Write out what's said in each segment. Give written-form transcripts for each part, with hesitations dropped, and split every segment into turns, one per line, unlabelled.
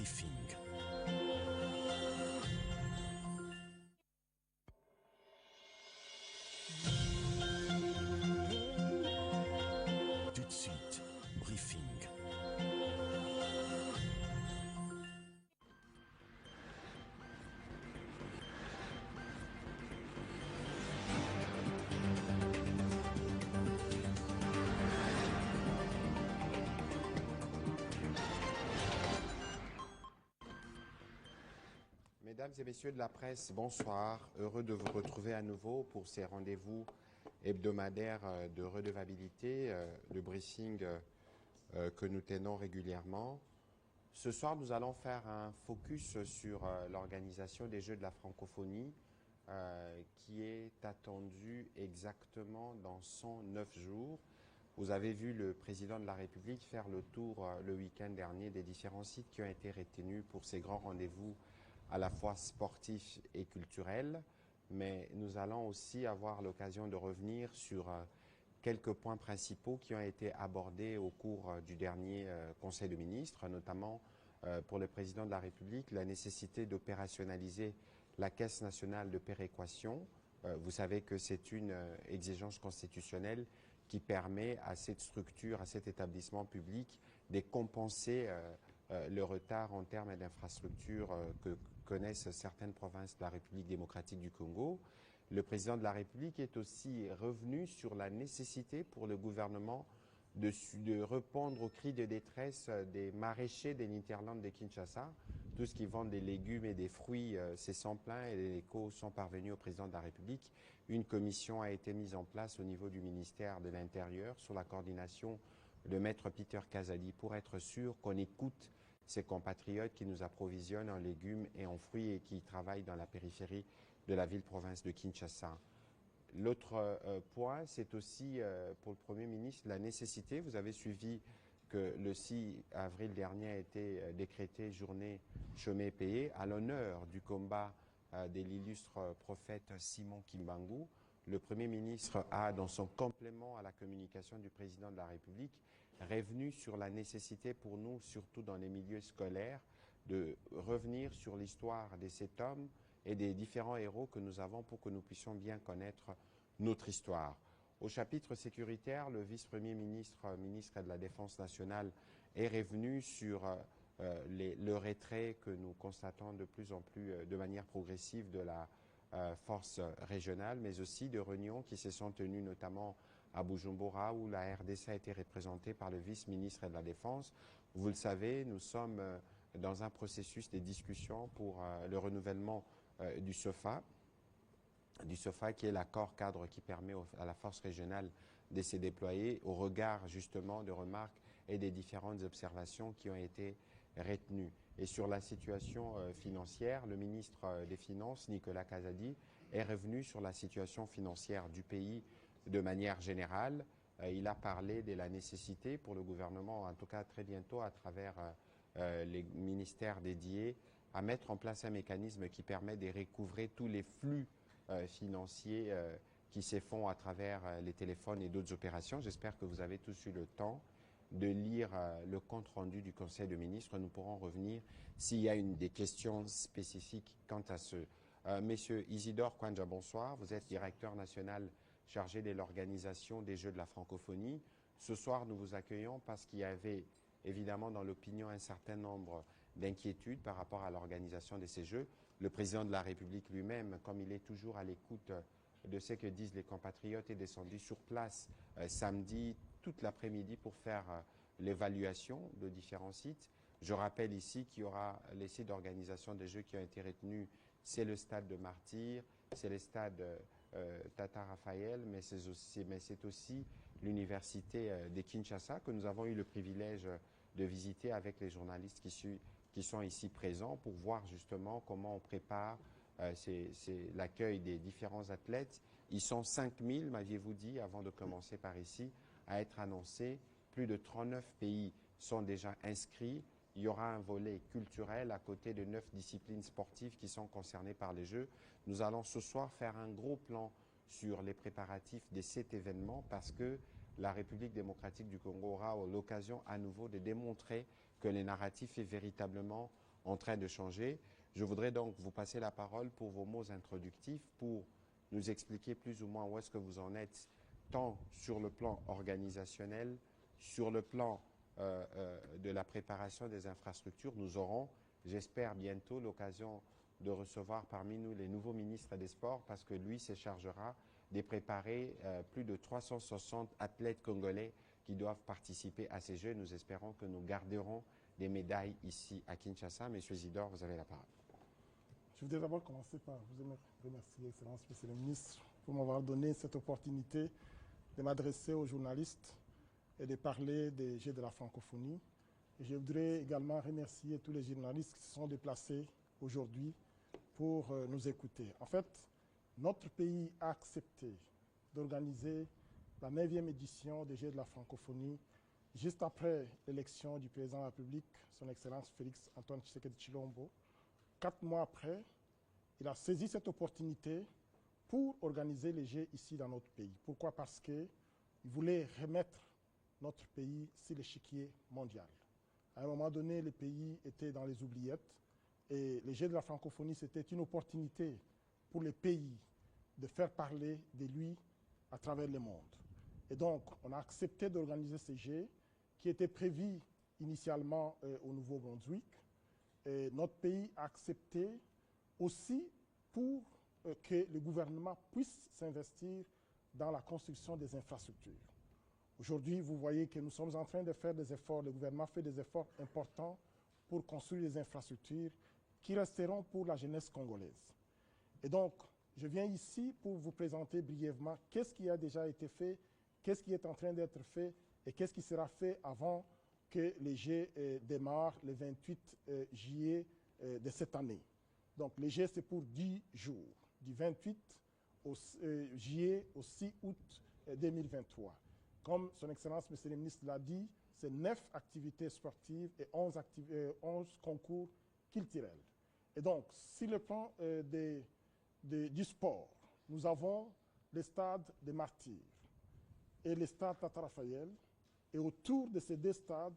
Briefing. Tout de suite, Briefing.
Mesdames et messieurs de la presse, bonsoir. Heureux de vous retrouver à nouveau pour ces rendez-vous hebdomadaires de redevabilité, de briefing que nous tenons régulièrement. Ce soir, nous allons faire un focus sur l'organisation des Jeux de la francophonie qui est attendue exactement dans 109 jours. Vous avez vu le président de la République faire le tour le week-end dernier des différents sites qui ont été retenus pour ces grands rendez-vous à la fois sportifs et culturels, mais nous allons aussi avoir l'occasion de revenir sur quelques points principaux qui ont été abordés au cours du dernier Conseil de ministres, notamment pour le président de la République, la nécessité d'opérationnaliser la Caisse nationale de péréquation. Vous savez que c'est une exigence constitutionnelle qui permet à cette structure, à cet établissement public de compenser le retard en termes d'infrastructures que connaissent certaines provinces de la République démocratique du Congo. Le président de la République est aussi revenu sur la nécessité pour le gouvernement de répondre aux cris de détresse des maraîchers des Hinterlands de Kinshasa. Tout ce qui vend des légumes et des fruits, c'est sans plaint et les échos sont parvenus au président de la République. Une commission a été mise en place au niveau du ministère de l'Intérieur sous la coordination de maître Peter Kazadi pour être sûr qu'on écoute ces compatriotes qui nous approvisionnent en légumes et en fruits et qui travaillent dans la périphérie de la ville-province de Kinshasa. L'autre point, c'est aussi pour le Premier ministre la nécessité, vous avez suivi que le 6 avril dernier a été décrété journée chômé payé à l'honneur du combat de l'illustre prophète Simon Kimbangu. Le Premier ministre a, dans son complément à la communication du président de la République, revenu sur la nécessité pour nous, surtout dans les milieux scolaires, de revenir sur l'histoire de cet homme et des différents héros que nous avons pour que nous puissions bien connaître notre histoire. Au chapitre sécuritaire, le vice-premier ministre, ministre de la Défense nationale, est revenu sur le retrait que nous constatons de plus en plus de manière progressive de la force régionale, mais aussi de réunions qui se sont tenues notamment à Bujumbura, où la RDC a été représentée par le vice-ministre de la Défense. Vous le savez, nous sommes dans un processus de discussion pour le renouvellement du SOFA qui est l'accord cadre qui permet à la force régionale de se déployer au regard justement de remarques et des différentes observations qui ont été retenues. Et sur la situation financière, le ministre des Finances, Nicolas Kazadi, est revenu sur la situation financière du pays de manière générale. Il a parlé de la nécessité pour le gouvernement, en tout cas très bientôt à travers les ministères dédiés, à mettre en place un mécanisme qui permet de recouvrer tous les flux financiers qui se font à travers les téléphones et d'autres opérations. J'espère que vous avez tous eu le temps de lire le compte-rendu du Conseil de ministres. Nous pourrons revenir s'il y a des questions spécifiques quant à ce. Monsieur Isidore Kwanja, bonsoir. Vous êtes directeur national chargé de l'organisation des Jeux de la francophonie. Ce soir, nous vous accueillons parce qu'il y avait évidemment dans l'opinion un certain nombre d'inquiétudes par rapport à l'organisation de ces Jeux. Le président de la République lui-même, comme il est toujours à l'écoute de ce que disent les compatriotes, est descendu sur place samedi, toute l'après-midi pour faire l'évaluation de différents sites. Je rappelle ici qu'il y aura les sites d'organisation des Jeux qui ont été retenus. C'est le stade de Martyr, c'est le stade Tata Raphaël, mais c'est aussi l'université de Kinshasa que nous avons eu le privilège de visiter avec les journalistes qui sont ici présents pour voir justement comment on prépare l'accueil des différents athlètes. Ils sont 5000, m'aviez-vous dit, avant de commencer par ici, à être annoncés. Plus de 39 pays sont déjà inscrits. Il y aura un volet culturel à côté de 9 disciplines sportives qui sont concernées par les Jeux. Nous allons ce soir faire un gros plan sur les préparatifs de cet événement parce que la République démocratique du Congo aura l'occasion à nouveau de démontrer que le narratif est véritablement en train de changer. Je voudrais donc vous passer la parole pour vos mots introductifs, pour nous expliquer plus ou moins où est-ce que vous en êtes, tant sur le plan organisationnel, sur le plan de la préparation des infrastructures. Nous aurons, j'espère, bientôt l'occasion de recevoir parmi nous les nouveaux ministres des Sports, parce que lui se chargera de préparer plus de 360 athlètes congolais qui doivent participer à ces Jeux. Nous espérons que nous garderons des médailles ici à Kinshasa. Monsieur Zidore, vous avez la parole.
Je voudrais d'abord commencer par vous remercier, Excellence, Monsieur le Ministre, pour m'avoir donné cette opportunité de m'adresser aux journalistes et de parler des Jeux de la francophonie. Et je voudrais également remercier tous les journalistes qui se sont déplacés aujourd'hui pour nous écouter. En fait, notre pays a accepté d'organiser la 9e édition des Jeux de la francophonie juste après l'élection du président de la République, son Excellence Félix Antoine Tshisekedi Tshilombo. 4 mois après, il a saisi cette opportunité pour organiser les Jeux ici dans notre pays. Pourquoi? Parce qu'il voulait remettre notre pays sur l'échiquier mondial. À un moment donné, le pays était dans les oubliettes et les Jeux de la francophonie, c'était une opportunité pour les pays de faire parler de lui à travers le monde. Et donc, on a accepté d'organiser ces Jeux qui étaient prévus initialement au Nouveau-Brunswick. Et notre pays a accepté aussi pour que le gouvernement puisse s'investir dans la construction des infrastructures. Aujourd'hui, vous voyez que nous sommes en train de faire des efforts, le gouvernement fait des efforts importants pour construire des infrastructures qui resteront pour la jeunesse congolaise. Et donc, je viens ici pour vous présenter brièvement qu'est-ce qui a déjà été fait, qu'est-ce qui est en train d'être fait et qu'est-ce qui sera fait avant que les Jeux démarrent le 28 juillet de cette année. Donc, les Jeux, c'est pour 10 jours, du 28 juillet au 6 août 2023. Comme son Excellence, Monsieur le Ministre l'a dit, c'est 9 activités sportives et 11 concours culturels. Et donc, sur le plan du sport, nous avons le stade des Martyrs et le stade Tata Raphaël. Et autour de ces 2 stades,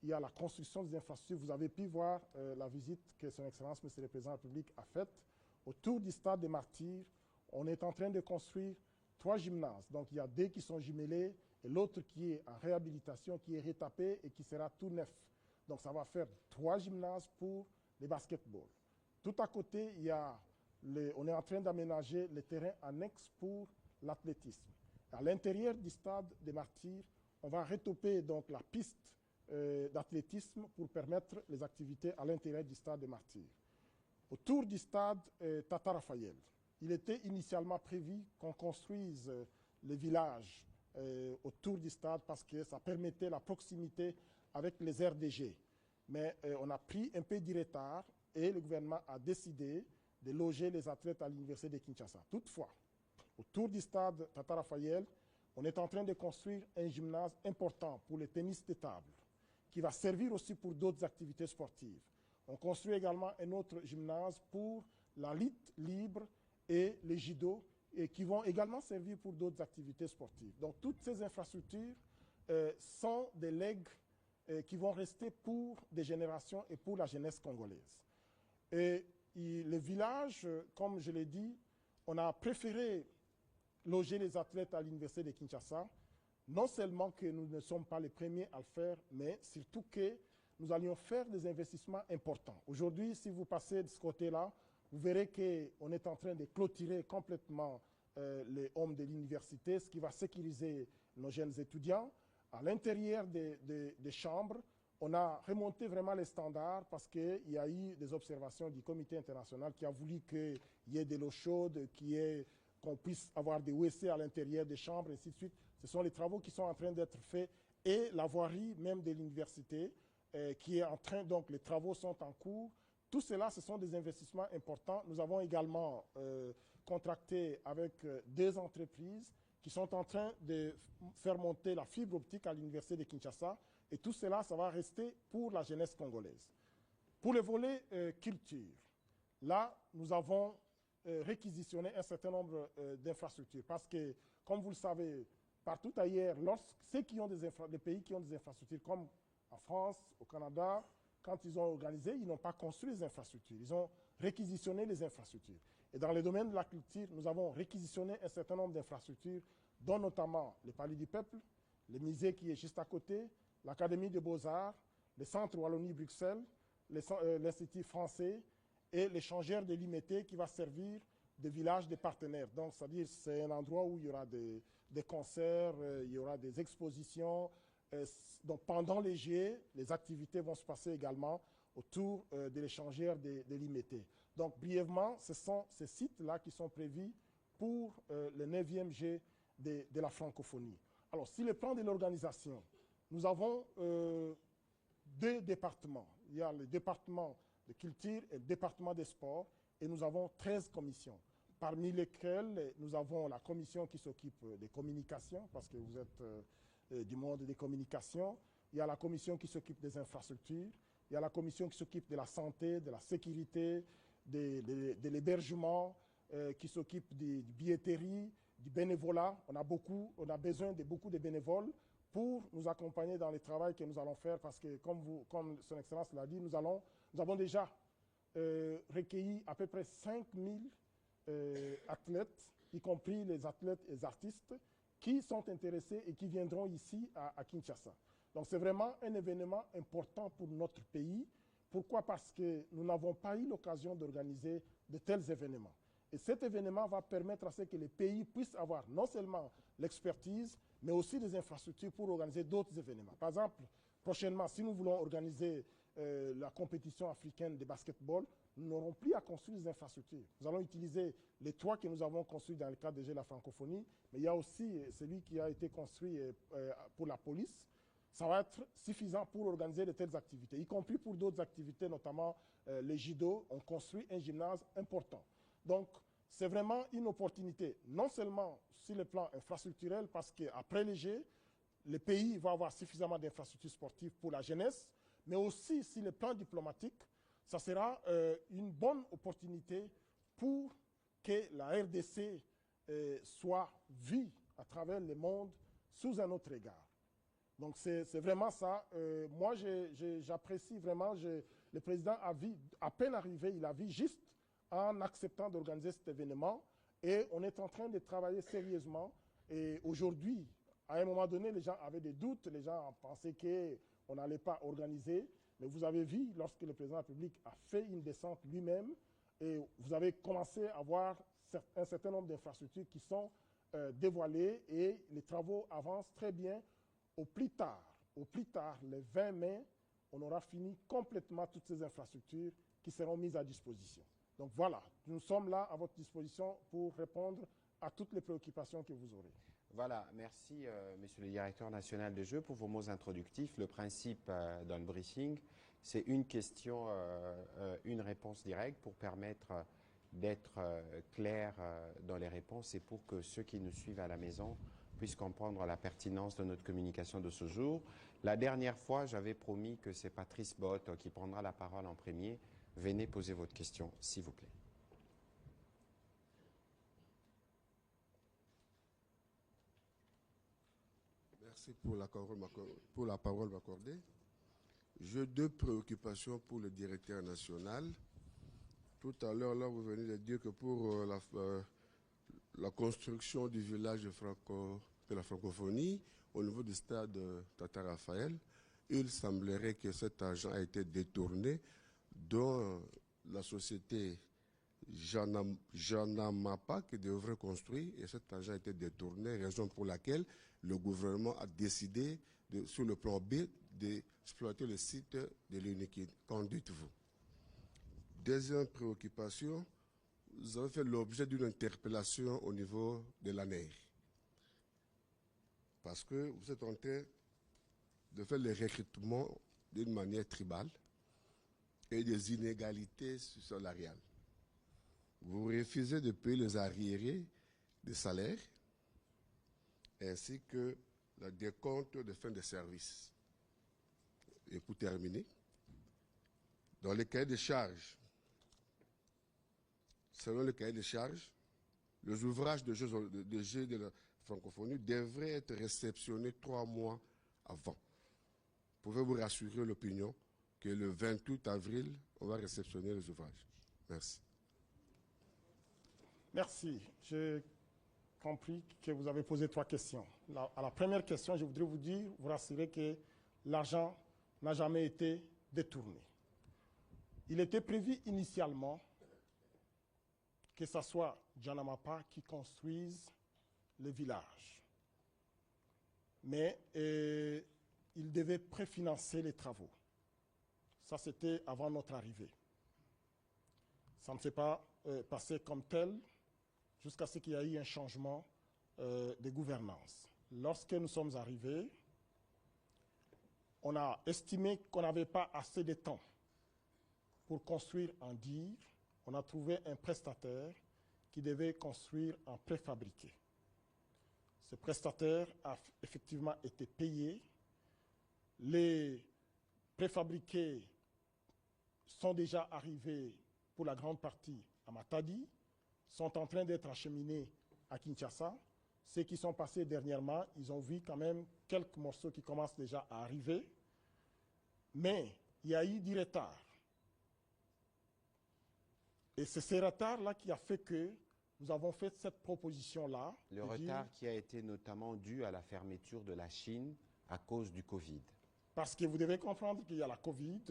il y a la construction des infrastructures. Vous avez pu voir la visite que son Excellence, Monsieur le Président de la République, a faite. Autour du stade des Martyrs, on est en train de construire 3 gymnases. Donc, il y a 2 qui sont jumelés et l'autre qui est en réhabilitation, qui est retapé et qui sera tout neuf. Donc, ça va faire 3 gymnases pour les basketball. Tout à côté, on est en train d'aménager les terrains annexes pour l'athlétisme. À l'intérieur du stade des Martyrs, on va retoper donc la piste d'athlétisme pour permettre les activités à l'intérieur du stade des Martyrs. Autour du stade Tata Raphaël, il était initialement prévu qu'on construise les villages autour du stade parce que ça permettait la proximité avec les RDG. Mais on a pris un peu du retard et le gouvernement a décidé de loger les athlètes à l'université de Kinshasa. Toutefois, autour du stade Tata Raphaël, on est en train de construire un gymnase important pour le tennis de table, qui va servir aussi pour d'autres activités sportives. On construit également un autre gymnase pour la lutte libre et le judo, et qui vont également servir pour d'autres activités sportives. Donc, toutes ces infrastructures sont des legs qui vont rester pour des générations et pour la jeunesse congolaise. Et le village, comme je l'ai dit, on a préféré loger les athlètes à l'université de Kinshasa. Non seulement que nous ne sommes pas les premiers à le faire, mais surtout que nous allions faire des investissements importants. Aujourd'hui, si vous passez de ce côté-là, vous verrez qu'on est en train de clôturer complètement les hommes de l'université, ce qui va sécuriser nos jeunes étudiants. À l'intérieur des chambres, on a remonté vraiment les standards parce qu'il y a eu des observations du comité international qui a voulu qu'il y ait de l'eau chaude, qu'on puisse avoir des WC à l'intérieur des chambres, et ainsi de suite. Ce sont les travaux qui sont en train d'être faits et la voirie même de l'université qui est en train, donc les travaux sont en cours. Tout cela, ce sont des investissements importants. Nous avons également contracté avec 2 entreprises qui sont en train de faire monter la fibre optique à l'université de Kinshasa. Et tout cela, ça va rester pour la jeunesse congolaise. Pour le volet culture, là, nous avons réquisitionné un certain nombre d'infrastructures. Parce que, comme vous le savez, partout ailleurs, les pays qui ont des infrastructures, comme en France, au Canada, quand ils ont organisé, ils n'ont pas construit les infrastructures, ils ont réquisitionné les infrastructures. Et dans le domaine de la culture, nous avons réquisitionné un certain nombre d'infrastructures, dont notamment le Palais du Peuple, le musée qui est juste à côté, l'Académie des Beaux-Arts, le Centre Wallonie-Bruxelles, l'Institut français et l'échangeur de l'IMT qui va servir de village des partenaires. Donc, c'est-à-dire c'est un endroit où il y aura des concerts, il y aura des expositions. Donc, pendant les GIE, les activités vont se passer également autour de l'échangeur de l'IMT. Donc, brièvement, ce sont ces sites-là qui sont prévus pour le 9e GIE de la francophonie. Alors, si le plan de l'organisation, nous avons 2 départements. Il y a le département de culture et le département des sports, et nous avons 13 commissions, parmi lesquelles nous avons la commission qui s'occupe des communications, parce que vous êtes du monde des communications. Il y a la commission qui s'occupe des infrastructures, il y a la commission qui s'occupe de la santé, de la sécurité, de l'hébergement, qui s'occupe de billetterie, du bénévolat. On a besoin de beaucoup de bénévoles pour nous accompagner dans le travail que nous allons faire, parce que, comme Son Excellence l'a dit, nous avons déjà recueilli à peu près 5000 athlètes, y compris les athlètes et les artistes, qui sont intéressés et qui viendront ici à Kinshasa. Donc c'est vraiment un événement important pour notre pays. Pourquoi? Parce que nous n'avons pas eu l'occasion d'organiser de tels événements. Et cet événement va permettre à ce que les pays puissent avoir non seulement l'expertise, mais aussi des infrastructures pour organiser d'autres événements. Par exemple, prochainement, si nous voulons organiser la compétition africaine de basketball, nous n'aurons plus à construire des infrastructures. Nous allons utiliser les 3 que nous avons construits dans le cadre des Jeux de la francophonie, mais il y a aussi celui qui a été construit pour la police. Ça va être suffisant pour organiser de telles activités, y compris pour d'autres activités, notamment les judo. On construit un gymnase important. Donc, c'est vraiment une opportunité, non seulement sur le plan infrastructurel, parce qu'après les Jeux, le pays va avoir suffisamment d'infrastructures sportives pour la jeunesse, mais aussi sur le plan diplomatique, ça sera une bonne opportunité pour que la RDC soit vue à travers le monde sous un autre regard. Donc c'est vraiment ça. Moi, j'apprécie vraiment. Le président a vu, à peine arrivé, il a vu juste en acceptant d'organiser cet événement. Et on est en train de travailler sérieusement. Et aujourd'hui, à un moment donné, les gens avaient des doutes. Les gens pensaient qu'on n'allait pas organiser. Mais vous avez vu, lorsque le président de la République a fait une descente lui-même, et vous avez commencé à voir un certain nombre d'infrastructures qui sont dévoilées et les travaux avancent très bien. Au plus tard, le 20 mai, on aura fini complètement toutes ces infrastructures qui seront mises à disposition. Donc voilà, nous sommes là à votre disposition pour répondre à toutes les préoccupations que vous aurez.
Voilà, merci Monsieur le Directeur national de jeux pour vos mots introductifs. Le principe dans le briefing, c'est une question, une réponse directe pour permettre d'être clair dans les réponses et pour que ceux qui nous suivent à la maison puissent comprendre la pertinence de notre communication de ce jour. La dernière fois, j'avais promis que c'est Patrice Bott qui prendra la parole en premier. Venez poser votre question, s'il vous plaît.
Merci pour la parole m'accordée. J'ai 2 préoccupations pour le directeur national. Tout à l'heure, là, vous venez de dire que pour la construction du village de la francophonie au niveau du stade Tata Raphaël, il semblerait que cet argent a été détourné, dont la société Janamapa qui devrait construire, et cet argent a été détourné, raison pour laquelle le gouvernement a décidé, sur le plan B, d'exploiter le site de l'UNIKID. Qu'en dites-vous? Deuxième préoccupation, vous avez fait l'objet d'une interpellation au niveau de l'ANER. Parce que vous êtes en train de faire le recrutement d'une manière tribale et des inégalités salariales. Vous refusez de payer les arriérés des salaires ainsi que le décompte de fin de service. Et pour terminer, dans le cahier de charges, selon le cahier de charges, les ouvrages de jeux de la francophonie devraient être réceptionnés 3 mois avant. Pouvez-vous rassurer l'opinion que le 28 avril, on va réceptionner les ouvrages. Merci.
Merci. J'ai compris que vous avez posé 3 questions. À la première question, je voudrais vous rassurer que l'argent n'a jamais été détourné. Il était prévu initialement que ce soit Janamapa qui construise le village. Mais il devait préfinancer les travaux. Ça, c'était avant notre arrivée. Ça ne s'est pas passé comme tel jusqu'à ce qu'il y ait eu un changement de gouvernance. Lorsque nous sommes arrivés, on a estimé qu'on n'avait pas assez de temps pour construire en dire. On a trouvé un prestataire qui devait construire en préfabriqué. Ce prestataire a effectivement été payé. Les préfabriqués sont déjà arrivés pour la grande partie à Matadi, sont en train d'être acheminés à Kinshasa. Ceux qui sont passés dernièrement, ils ont vu quand même quelques morceaux qui commencent déjà à arriver. Mais il y a eu du retard. Et c'est ce retard-là qui a fait que nous avons fait cette proposition-là.
Le retard qui a été notamment dû à la fermeture de la Chine à cause du Covid.
Parce que vous devez comprendre qu'il y a la Covid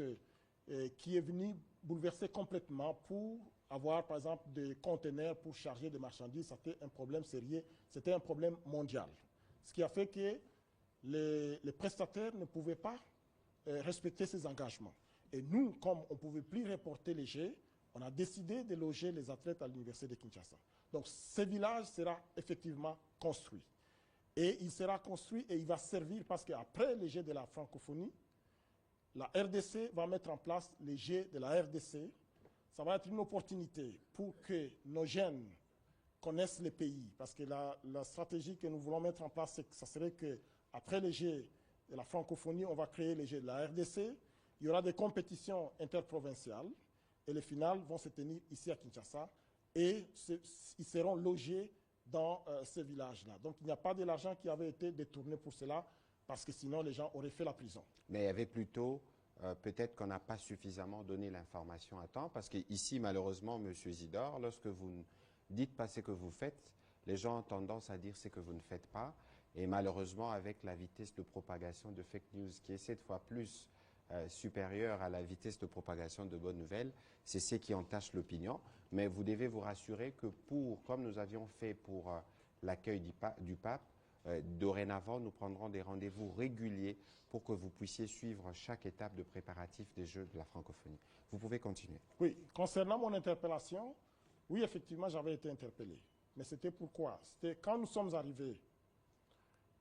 qui est venue bouleverser complètement pour avoir, par exemple, des conteneurs pour charger des marchandises. C'était un problème sérieux, c'était un problème mondial. Ce qui a fait que les prestataires ne pouvaient pas respecter ces engagements. Et nous, comme on ne pouvait plus reporter les jets, on a décidé de loger les athlètes à l'université de Kinshasa. Donc, ce village sera effectivement construit. Et il sera construit et il va servir parce qu'après les jets de la francophonie, la RDC va mettre en place les jets de la RDC. Ça va être une opportunité pour que nos jeunes connaissent le pays. Parce que la stratégie que nous voulons mettre en place, ça serait qu'après les jets de la francophonie, on va créer les jets de la RDC. Il y aura des compétitions interprovinciales. Et les finales vont se tenir ici à Kinshasa et ils seront logés dans ce village-là. Donc il n'y a pas de l'argent qui avait été détourné pour cela parce que sinon les gens auraient fait la prison.
Mais il y avait plutôt, peut-être qu'on n'a pas suffisamment donné l'information à temps parce qu'ici, malheureusement, M. Isidore, lorsque vous ne dites pas ce que vous faites, les gens ont tendance à dire ce que vous ne faites pas. Et malheureusement, avec la vitesse de propagation de fake news qui est 7 fois plus supérieure à la vitesse de propagation de bonnes nouvelles, c'est ce qui entache l'opinion. Mais vous devez vous rassurer que comme nous avions fait pour l'accueil du pape, dorénavant, nous prendrons des rendez-vous réguliers pour que vous puissiez suivre chaque étape de préparatif des Jeux de la francophonie. Vous pouvez continuer.
Oui, concernant mon interpellation, oui, effectivement, j'avais été interpellé. Mais c'était pourquoi? C'était quand nous sommes arrivés,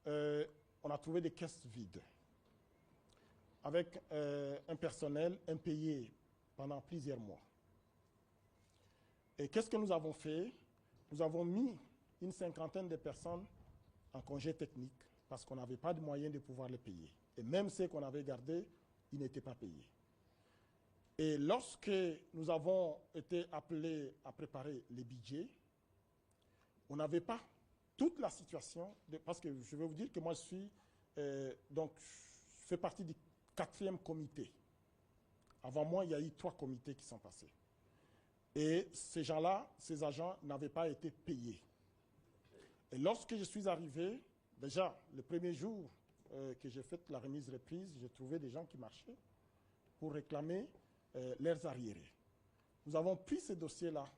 on a trouvé des caisses vides, avec un personnel impayé pendant plusieurs mois. Et qu'est-ce que nous avons fait? Nous avons mis une 50aine de personnes en congé technique parce qu'on n'avait pas de moyens de pouvoir les payer. Et même ceux qu'on avait gardés, ils n'étaient pas payés. Et lorsque nous avons été appelés à préparer les budgets, on n'avait pas toute la situation, parce que je vais vous dire que moi je fais partie du 4e comité. Avant moi, il y a eu 3 comités qui sont passés. Et ces gens-là, ces agents n'avaient pas été payés. Et lorsque je suis arrivé, déjà, le premier jour que j'ai fait la remise reprise, j'ai trouvé des gens qui marchaient pour réclamer leurs arriérés. Nous avons pris ce dossier-là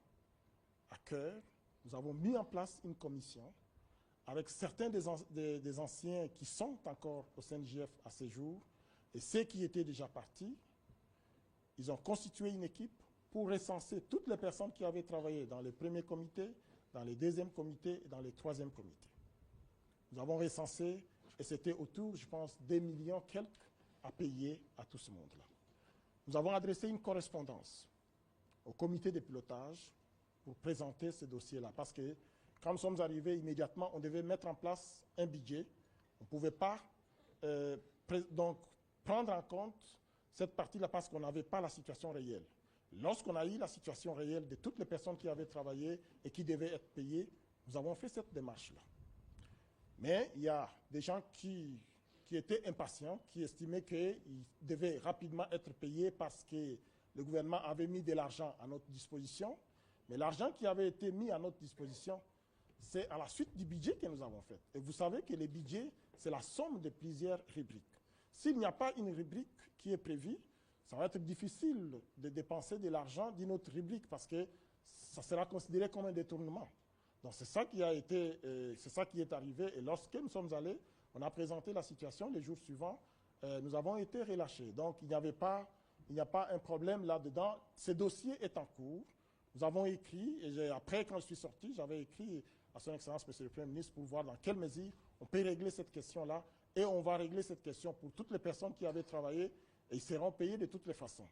à cœur. Nous avons mis en place une commission avec certains des anciens qui sont encore au CNJF à ce jour et ceux qui étaient déjà partis. Ils ont constitué une équipe pour recenser toutes les personnes qui avaient travaillé dans les premiers comités, dans les 2e comités et dans les 3e comités. Nous avons recensé et c'était autour, je pense, d'1 million quelques à payer à tout ce monde-là. Nous avons adressé une correspondance au comité de pilotage pour présenter ce dossier-là. Parce que quand nous sommes arrivés immédiatement, on devait mettre en place un budget. On ne pouvait pas donc prendre en compte cette partie-là parce qu'on n'avait pas la situation réelle. Lorsqu'on a eu la situation réelle de toutes les personnes qui avaient travaillé et qui devaient être payées, nous avons fait cette démarche-là. Mais il y a des gens qui qui étaient impatients, qui estimaient qu'ils devaient rapidement être payés parce que le gouvernement avait mis de l'argent à notre disposition. Mais l'argent qui avait été mis à notre disposition, c'est à la suite du budget que nous avons fait. Et vous savez que le budget, c'est la somme de plusieurs rubriques. S'il n'y a pas une rubrique qui est prévue, ça va être difficile de dépenser de l'argent d'une autre rubrique parce que ça sera considéré comme un détournement. Donc c'est ça qui a été, c'est ça qui est arrivé. Et lorsque nous sommes allés, on a présenté la situation. Les jours suivants, nous avons été relâchés. Donc il n'y a pas un problème là-dedans. Ce dossier est en cours. Nous avons écrit, et après quand je suis sorti, j'avais écrit à son Excellence, Monsieur le Premier ministre, pour voir dans quelle mesure on peut régler cette question-là. Et on va régler cette question pour toutes les personnes qui avaient travaillé et ils seront payés de toutes les façons.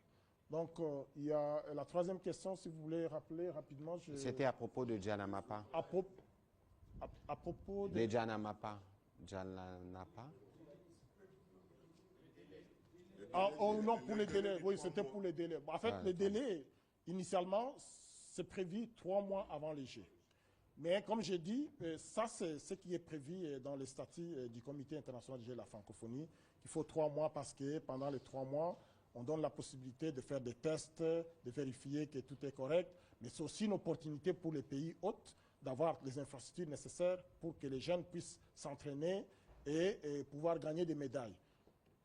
Donc, il y a la troisième question, si vous voulez rappeler rapidement.
C'était à propos de Janamapa.
À propos de...
Les Janamapa. Janamapa.
Ah, oh non, pour les délais. Oui, c'était pour les délais. En fait, les délais, initialement, c'est prévu 3 mois avant les Jeux. Mais comme j'ai dit, ça c'est ce qui est prévu dans les statuts du Comité international des Jeux de la francophonie. Il faut 3 mois parce que pendant les 3 mois, on donne la possibilité de faire des tests, de vérifier que tout est correct. Mais c'est aussi une opportunité pour les pays hôtes d'avoir les infrastructures nécessaires pour que les jeunes puissent s'entraîner et pouvoir gagner des médailles.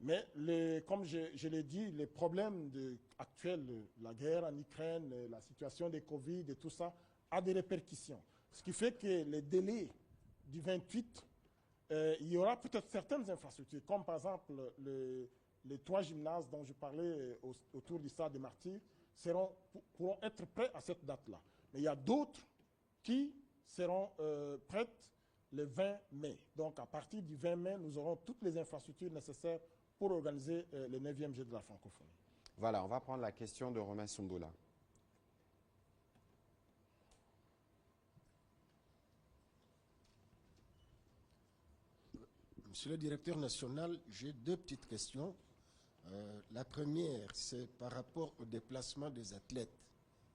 Mais comme je l'ai dit, les problèmes actuels, la guerre en Ukraine, la situation des Covid et tout ça, a des répercussions. Ce qui fait que les délais du 28, il y aura peut-être certaines infrastructures, comme par exemple les 3 gymnases dont je parlais autour du stade des Martyrs, pourront être prêts à cette date-là. Mais il y a d'autres qui seront prêtes le 20 mai. Donc à partir du 20 mai, nous aurons toutes les infrastructures nécessaires pour organiser le 9e Jeu de la francophonie.
Voilà, on va prendre la question de Romain Sumboula.
Monsieur le directeur national, j'ai 2 petites questions. La première, c'est par rapport au déplacement des athlètes.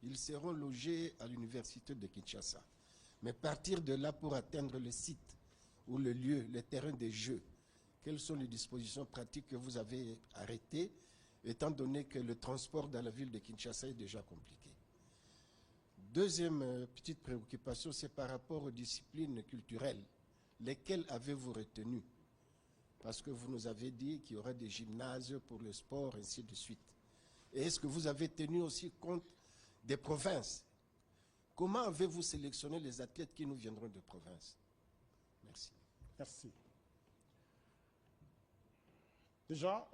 Ils seront logés à l'université de Kinshasa. Mais partir de là pour atteindre le site ou le lieu, le terrain des Jeux, quelles sont les dispositions pratiques que vous avez arrêtées, étant donné que le transport dans la ville de Kinshasa est déjà compliqué? Deuxième petite préoccupation, c'est par rapport aux disciplines culturelles. Lesquelles avez-vous retenues? Parce que vous nous avez dit qu'il y aura des gymnases pour le sport, ainsi de suite. Et est-ce que vous avez tenu aussi compte des provinces? Comment avez-vous sélectionné les athlètes qui nous viendront de province? Merci.
Merci. Déjà,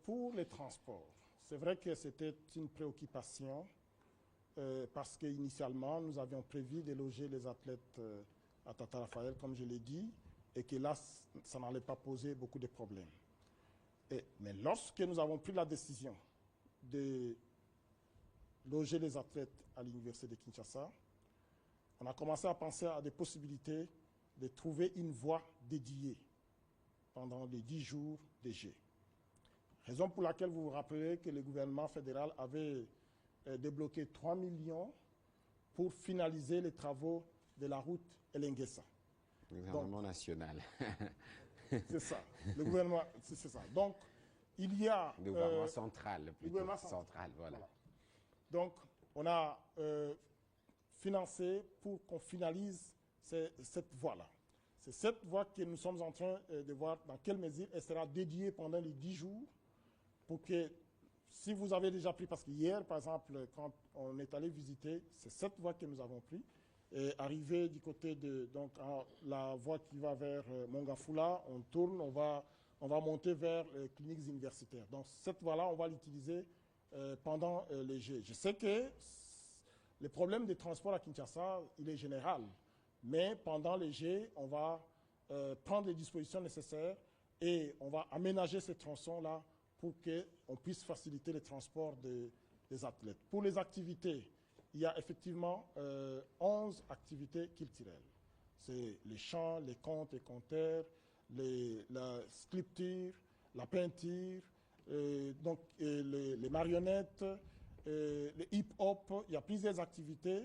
pour les transports, c'est vrai que c'était une préoccupation parce qu'initialement, nous avions prévu de loger les athlètes à Tata Raphaël, comme je l'ai dit, et que là, ça n'allait pas poser beaucoup de problèmes. Mais lorsque nous avons pris la décision de loger les athlètes à l'université de Kinshasa, on a commencé à penser à des possibilités de trouver une voie dédiée pendant les 10 jours des Jeux. Raison pour laquelle vous vous rappelez que le gouvernement fédéral avait débloqué 3 millions pour finaliser les travaux de la route Elenguessa.
Le gouvernement national.
C'est ça. Le gouvernement, c'est ça. Donc, il y a...
Le gouvernement central, plutôt.
Le gouvernement
central, voilà.
Donc, on a financé pour qu'on finalise cette voie-là. C'est cette voie que nous sommes en train de voir dans quelle mesure elle sera dédiée pendant les 10 jours pour que, si vous avez déjà pris, parce qu'hier, par exemple, quand on est allé visiter, c'est cette voie que nous avons pris. Et arrivé du côté de la voie qui va vers Mongafula, on tourne, on va monter vers les cliniques universitaires. Donc cette voie-là, on va l'utiliser pendant les Jeux. Je sais que le problème des transports à Kinshasa, il est général. Mais pendant les Jeux, on va prendre les dispositions nécessaires et on va aménager ces tronçons-là pour qu'on puisse faciliter les transports des athlètes. Pour les activités, il y a effectivement 11 activités culturelles. C'est les chants, les contes et conteurs, la sculpture, la peinture, les marionnettes, le hip-hop. Il y a plusieurs activités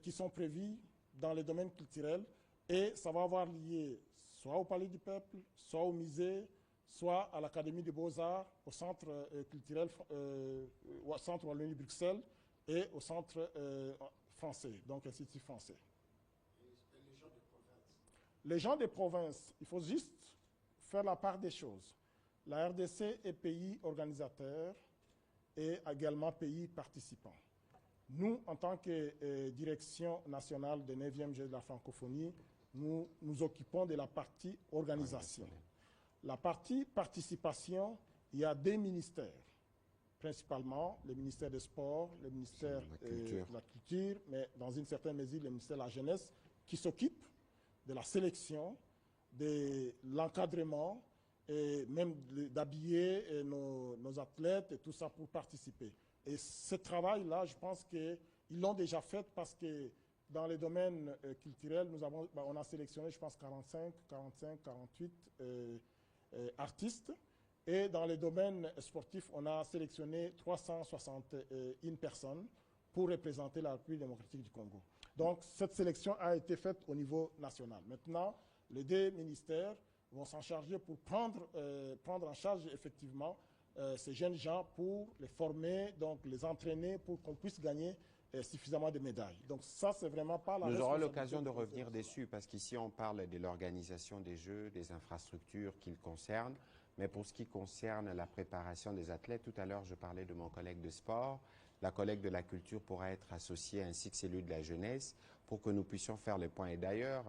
qui sont prévues dans les domaines culturels et ça va avoir lieu soit au Palais du Peuple, soit au musée, soit à l'Académie des Beaux-Arts, au Centre culturel, au Centre Wallonie-Bruxelles et au Centre français, donc Institut français. Les gens des provinces, il faut juste faire la part des choses. La RDC est pays organisateur et également pays participant. Nous, en tant que direction nationale des 9e Jeux de la francophonie, nous nous occupons de la partie organisation. La partie participation, il y a des ministères, principalement le ministère des Sports, le ministère de la Culture, mais dans une certaine mesure le ministère de la Jeunesse, qui s'occupe de la sélection, de l'encadrement, et même d'habiller nos athlètes et tout ça pour participer. Et ce travail-là, je pense qu'ils l'ont déjà fait parce que dans les domaines culturels, on a sélectionné, je pense, 48 artistes. Et dans les domaines sportifs, on a sélectionné 361 personnes pour représenter la République démocratique du Congo. Donc, cette sélection a été faite au niveau national. Maintenant, les deux ministères vont s'en charger pour prendre en charge effectivement ces jeunes gens pour les former, donc les entraîner pour qu'on puisse gagner suffisamment de médailles. Donc ça, c'est vraiment pas la
Nous aurons
responsabilité
l'occasion de
du
revenir
président.
dessus parce qu'ici, on parle de l'organisation des Jeux, des infrastructures qu'ils concernent. Mais pour ce qui concerne la préparation des athlètes, tout à l'heure, je parlais de mon collègue de sport. La collègue de la culture pourra être associée ainsi que celui de la jeunesse pour que nous puissions faire les points. Et d'ailleurs,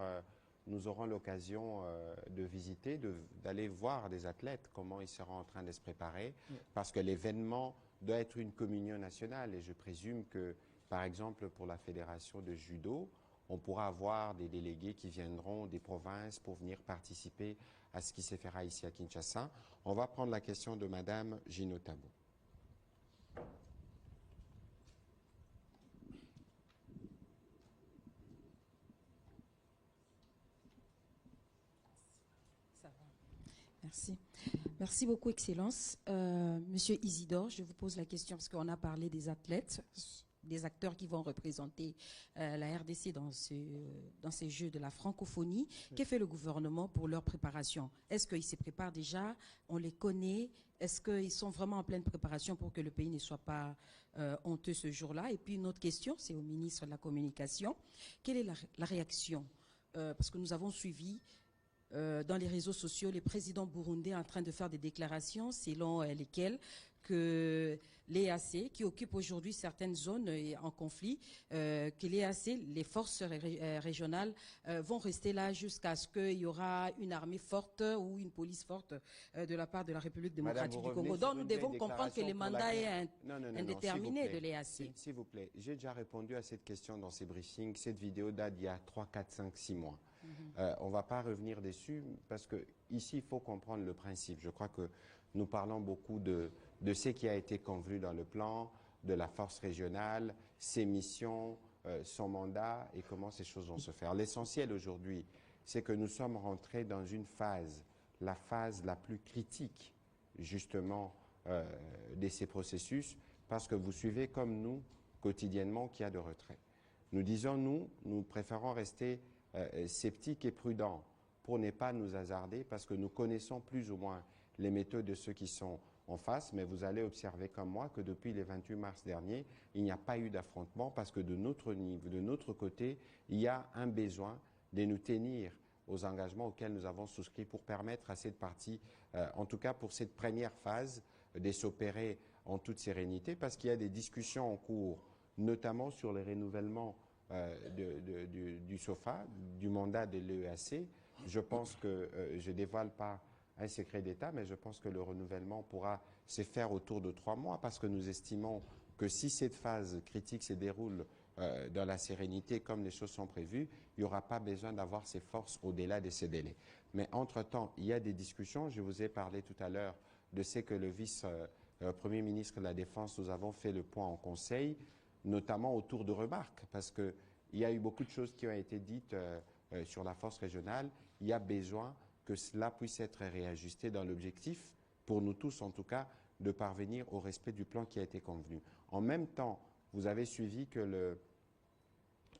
nous aurons l'occasion de visiter, d'aller voir des athlètes, comment ils seront en train de se préparer, parce que l'événement doit être une communion nationale. Et je présume que, par exemple, pour la fédération de judo, on pourra avoir des délégués qui viendront des provinces pour venir participer à ce qui se fera ici à Kinshasa. On va prendre la question de Madame Gino Tabo.
Merci. Merci beaucoup, Excellence. Monsieur Isidore, je vous pose la question parce qu'on a parlé des athlètes, des acteurs qui vont représenter la RDC dans ces Jeux de la francophonie. Que fait le gouvernement pour leur préparation? Est-ce qu'ils se préparent déjà? On les connaît? Est-ce qu'ils sont vraiment en pleine préparation pour que le pays ne soit pas honteux ce jour-là? Et puis une autre question, c'est au ministre de la Communication. Quelle est la réaction? Parce que nous avons suivi dans les réseaux sociaux, les présidents burundais en train de faire des déclarations selon lesquelles que l'EAC, qui occupe aujourd'hui certaines zones en conflit, que l'EAC, les forces régionales, vont rester là jusqu'à ce qu'il y aura une armée forte ou une police forte de la part de la République démocratique du Congo. Donc nous devons comprendre que le mandat est indéterminé de l'EAC.
S'il vous plaît, j'ai déjà répondu à cette question dans ces briefings. Cette vidéo date d'il y a 3, 4, 5, 6 mois. On ne va pas revenir dessus parce que ici, il faut comprendre le principe. Je crois que nous parlons beaucoup de ce qui a été convenu dans le plan, de la force régionale, ses missions, son mandat et comment ces choses vont se faire. L'essentiel aujourd'hui, c'est que nous sommes rentrés dans une phase, la phase la plus critique, justement, de ces processus, parce que vous suivez comme nous, quotidiennement, qu'il y a de retrait. Nous disons, nous préférons rester sceptiques et prudents pour ne pas nous hasarder, parce que nous connaissons plus ou moins les méthodes de ceux qui sont en face, mais vous allez observer comme moi que depuis le 28 mars dernier, il n'y a pas eu d'affrontement parce que de notre niveau, de notre côté, il y a un besoin de nous tenir aux engagements auxquels nous avons souscrit pour permettre à cette partie, en tout cas pour cette première phase, de s'opérer en toute sérénité parce qu'il y a des discussions en cours, notamment sur le renouvellement du SOFA, du mandat de l'EAC. Je pense que je ne dévoile pas un secret d'État, mais je pense que le renouvellement pourra se faire autour de 3 mois parce que nous estimons que si cette phase critique se déroule dans la sérénité comme les choses sont prévues, il n'y aura pas besoin d'avoir ces forces au-delà de ces délais. Mais entre-temps, il y a des discussions. Je vous ai parlé tout à l'heure de ce que le vice-premier ministre de la Défense, nous avons fait le point en Conseil, notamment autour de remarques, parce qu'il y a eu beaucoup de choses qui ont été dites sur la force régionale. Il y a besoin que cela puisse être réajusté dans l'objectif, pour nous tous en tout cas, de parvenir au respect du plan qui a été convenu. En même temps, vous avez suivi que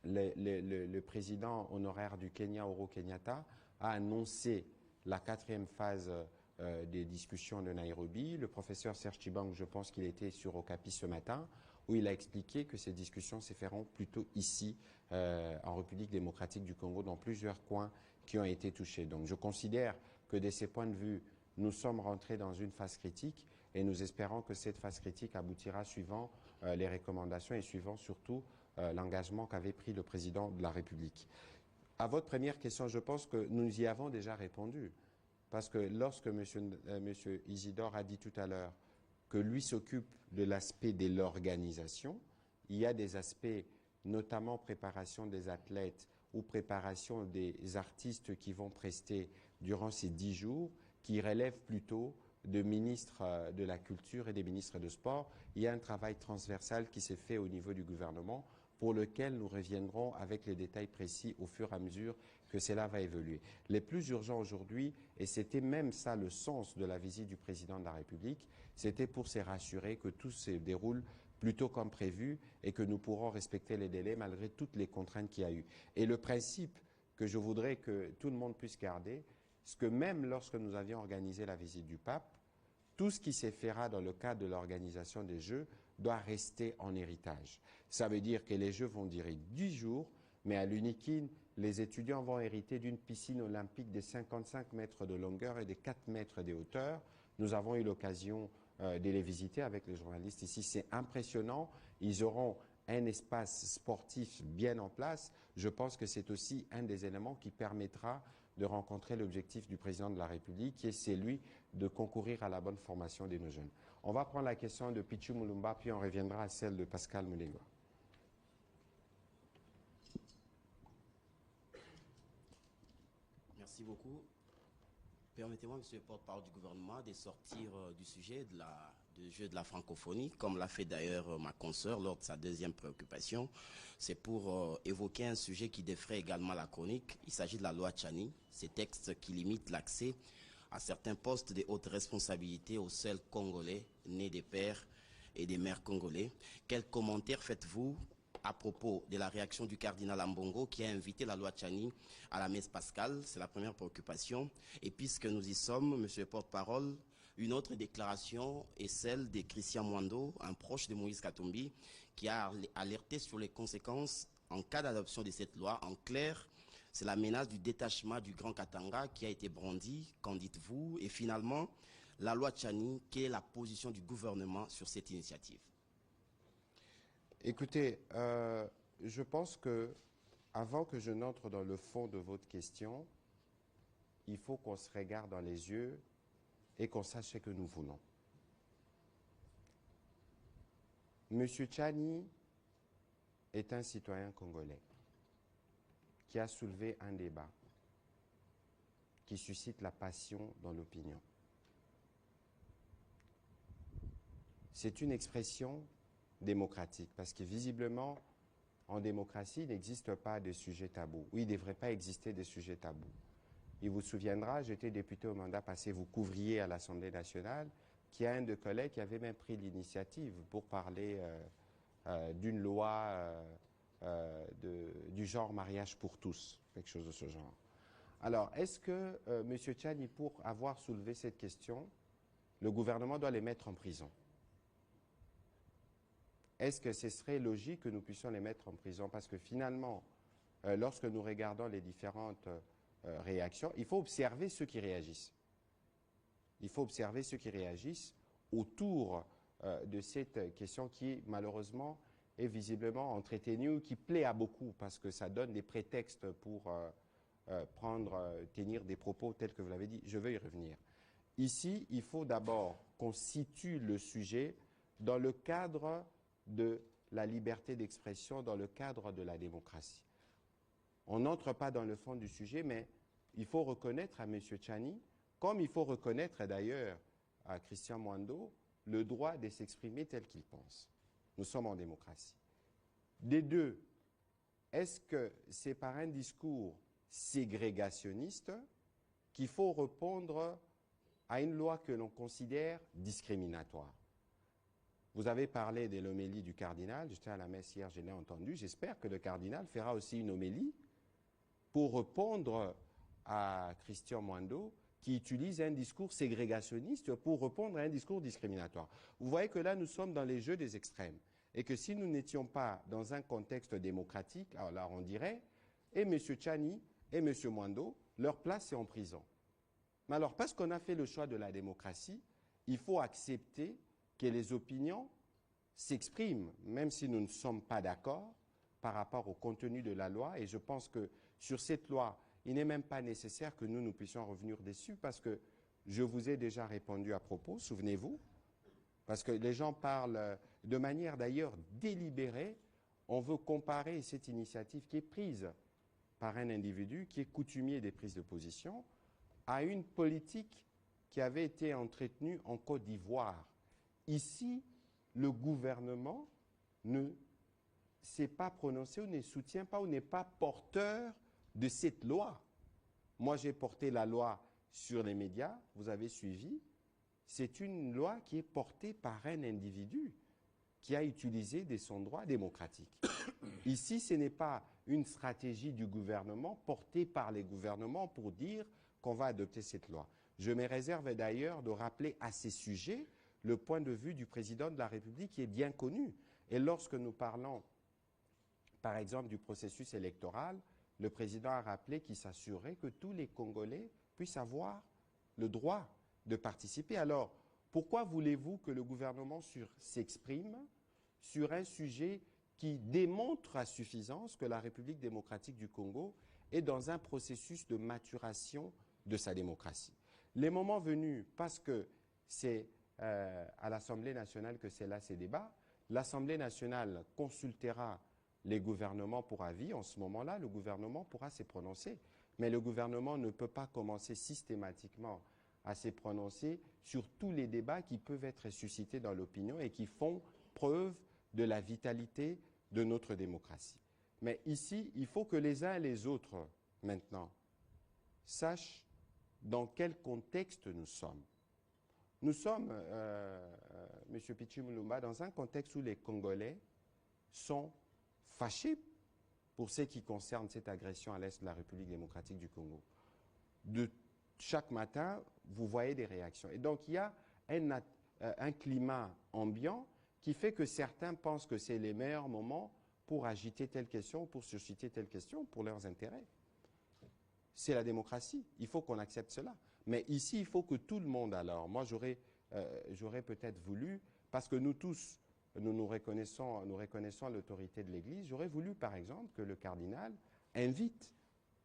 le président honoraire du Kenya, Uhuru Kenyatta, a annoncé la 4e phase des discussions de Nairobi. Le professeur Serge Tshibang, je pense qu'il était sur Okapi ce matin, où il a expliqué que ces discussions se feront plutôt ici, en République démocratique du Congo, dans plusieurs coins qui ont été touchés. Donc je considère que de ces points de vue, nous sommes rentrés dans une phase critique et nous espérons que cette phase critique aboutira suivant les recommandations et suivant surtout l'engagement qu'avait pris le président de la République. À votre première question, je pense que nous y avons déjà répondu. Parce que lorsque M. Isidore a dit tout à l'heure que lui s'occupe de l'aspect de l'organisation, il y a des aspects, notamment préparation des athlètes ou préparation des artistes qui vont prester durant ces 10 jours, qui relèvent plutôt de ministres de la Culture et des ministres de Sport. Il y a un travail transversal qui s'est fait au niveau du gouvernement pour lequel nous reviendrons avec les détails précis au fur et à mesure que cela va évoluer. Les plus urgents aujourd'hui, et c'était même ça le sens de la visite du président de la République, c'était pour se rassurer que tout se déroule plutôt comme prévu et que nous pourrons respecter les délais malgré toutes les contraintes qu'il y a eu. Et le principe que je voudrais que tout le monde puisse garder, c'est que même lorsque nous avions organisé la visite du pape, tout ce qui se fera dans le cadre de l'organisation des Jeux doit rester en héritage. Ça veut dire que les Jeux vont durer 10 jours, mais à l'UNIKIN, les étudiants vont hériter d'une piscine olympique de 55 mètres de longueur et de 4 mètres de hauteur. Nous avons eu l'occasion de les visiter avec les journalistes ici. C'est impressionnant. Ils auront un espace sportif bien en place. Je pense que c'est aussi un des éléments qui permettra de rencontrer l'objectif du président de la République, qui est celui de concourir à la bonne formation de nos jeunes. On va prendre la question de Pichu Mulumba, puis on reviendra à celle de Pascal Mulengwa.
Merci beaucoup. Permettez-moi, Monsieur le porte-parole du gouvernement, de sortir du sujet du jeu de la francophonie, comme l'a fait d'ailleurs ma consoeur lors de sa deuxième préoccupation. C'est pour évoquer un sujet qui défraie également la chronique. Il s'agit de la loi Tchani, ces textes qui limitent l'accès à certains postes de haute responsabilité aux seuls Congolais nés des pères et des mères congolais. Quel commentaire faites-vous à propos de la réaction du cardinal Ambongo qui a invité la loi Tchani à la messe pascale? C'est la première préoccupation. Et puisque nous y sommes, monsieur le porte-parole, une autre déclaration est celle de Christian Mwando, un proche de Moïse Katumbi, qui a alerté sur les conséquences en cas d'adoption de cette loi. En clair, c'est la menace du détachement du Grand Katanga qui a été brandie. Qu'en dites-vous? Et finalement, la loi Tchani, quelle est la position du gouvernement sur cette initiative?
Écoutez, je pense que, avant que je n'entre dans le fond de votre question, il faut qu'on se regarde dans les yeux et qu'on sache ce que nous voulons. Monsieur Tchani est un citoyen congolais qui a soulevé un débat qui suscite la passion dans l'opinion. C'est une expression démocratique, parce que visiblement, en démocratie, il n'existe pas de sujet tabou. Oui, il ne devrait pas exister de sujet tabou. Il vous souviendra, j'étais député au mandat passé, vous couvriez à l'Assemblée nationale, qu'il y a un de collègues qui avait même pris l'initiative pour parler d'une loi du genre mariage pour tous, quelque chose de ce genre. Alors, est-ce que M. Tchani, pour avoir soulevé cette question, le gouvernement doit les mettre en prison? Est-ce que ce serait logique que nous puissions les mettre en prison? Parce que finalement, lorsque nous regardons les différentes réactions, il faut observer ceux qui réagissent. Il faut observer ceux qui réagissent autour de cette question qui, malheureusement, est visiblement entretenue, qui plaît à beaucoup, parce que ça donne des prétextes pour tenir des propos tels que vous l'avez dit. Je vais y revenir. Ici, il faut d'abord qu'on situe le sujet dans le cadre de la liberté d'expression, dans le cadre de la démocratie. On n'entre pas dans le fond du sujet, mais il faut reconnaître à M. Tchani, comme il faut reconnaître d'ailleurs à Christian Mwando, le droit de s'exprimer tel qu'il pense. Nous sommes en démocratie. Des deux, est-ce que c'est par un discours ségrégationniste qu'il faut répondre à une loi que l'on considère discriminatoire? Vous avez parlé de l'homélie du cardinal, j'étais à la messe hier, je l'ai entendu, j'espère que le cardinal fera aussi une homélie pour répondre à Christian Mwando qui utilise un discours ségrégationniste pour répondre à un discours discriminatoire. Vous voyez que là, nous sommes dans les jeux des extrêmes. Et que si nous n'étions pas dans un contexte démocratique, alors là, on dirait, et M. Tchani et M. Mwando, leur place est en prison. Mais alors, parce qu'on a fait le choix de la démocratie, il faut accepter que les opinions s'expriment, même si nous ne sommes pas d'accord par rapport au contenu de la loi. Et je pense que sur cette loi, il n'est même pas nécessaire que nous puissions revenir dessus, parce que je vous ai déjà répondu à propos, souvenez-vous, parce que les gens parlent de manière d'ailleurs délibérée. On veut comparer cette initiative qui est prise par un individu qui est coutumier des prises de position à une politique qui avait été entretenue en Côte d'Ivoire. Ici, le gouvernement ne s'est pas prononcé ou ne soutient pas ou n'est pas porteur de cette loi. Moi, j'ai porté la loi sur les médias, vous avez suivi. C'est une loi qui est portée par un individu qui a utilisé de son droit démocratique. Ici, ce n'est pas une stratégie du gouvernement portée par les gouvernements pour dire qu'on va adopter cette loi. Je me réserve d'ailleurs de rappeler à ces sujets le point de vue du président de la République qui est bien connu. Et lorsque nous parlons, par exemple, du processus électoral, le président a rappelé qu'il s'assurait que tous les Congolais puissent avoir le droit de participer. Alors, pourquoi voulez-vous que le gouvernement s'exprime sur un sujet qui démontre à suffisance que la République démocratique du Congo est dans un processus de maturation de sa démocratie? Les moments venus, parce que c'est à l'Assemblée nationale que c'est là ces débats, l'Assemblée nationale consultera les gouvernements pour avis. En ce moment-là, le gouvernement pourra se prononcer. Mais le gouvernement ne peut pas commencer systématiquement à se prononcer sur tous les débats qui peuvent être suscités dans l'opinion et qui font preuve de la vitalité de notre démocratie. Mais ici, il faut que les uns et les autres, maintenant, sachent dans quel contexte nous sommes. Nous sommes, M. Pichi Moulumba, dans un contexte où les Congolais sont fâchés pour ce qui concerne cette agression à l'est de la République démocratique du Congo. De chaque matin, vous voyez des réactions. Et donc, il y a un climat ambiant qui fait que certains pensent que c'est les meilleurs moments pour agiter telle question, pour susciter telle question, pour leurs intérêts. C'est la démocratie. Il faut qu'on accepte cela. Mais ici, il faut que tout le monde, alors, moi j'aurais peut-être voulu, parce que nous tous, nous reconnaissons l'autorité de l'Église, j'aurais voulu, par exemple, que le cardinal invite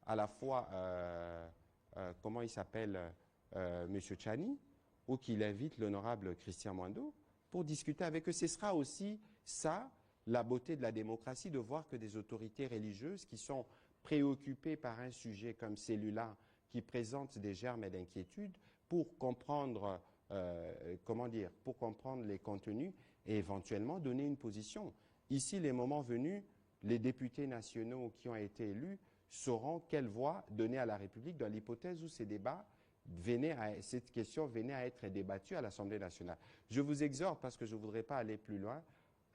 à la fois, comment il s'appelle, M. Tchani, ou qu'il invite l'honorable Christian Mwando pour discuter avec eux. Ce sera aussi ça, la beauté de la démocratie, de voir que des autorités religieuses qui sont préoccupées par un sujet comme celui-là, qui présentent des germes d'inquiétude pour comprendre, pour comprendre les contenus et éventuellement donner une position. Ici, les moments venus, les députés nationaux qui ont été élus sauront quelle voix donner à la République dans l'hypothèse où cette question venait à être débattue à l'Assemblée nationale. Je vous exhorte, parce que je ne voudrais pas aller plus loin,